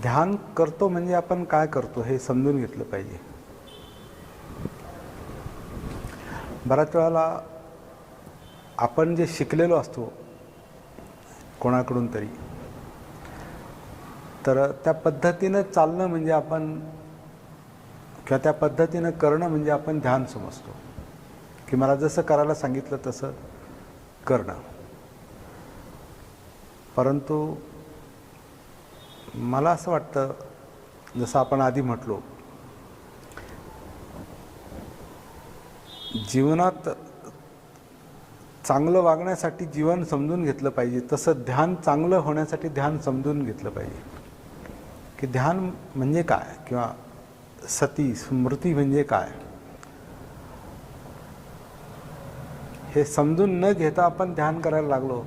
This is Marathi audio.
ध्यान करतो म्हणजे आपण काय करतो हे समजून घेतलं पाहिजे. बऱ्याच वेळेला आपण जे शिकलेलो असतो कोणाकडून तरी, तर त्या पद्धतीनं चालणं म्हणजे आपण किंवा त्या पद्धतीनं करणं म्हणजे आपण ध्यान समजतो, की मला जसं करायला सांगितलं तसं करणं. परंतु मला असं वाटतं, जसं आपण आधी म्हटलो, जीवनात चांगलं वागण्यासाठी जीवन समजून घेतलं पाहिजे, तसं ध्यान चांगलं होण्यासाठी ध्यान समजून घेतलं पाहिजे. की ध्यान म्हणजे काय किंवा सती स्मृती म्हणजे काय हे समजून न घेता आपण ध्यान करायला लागलो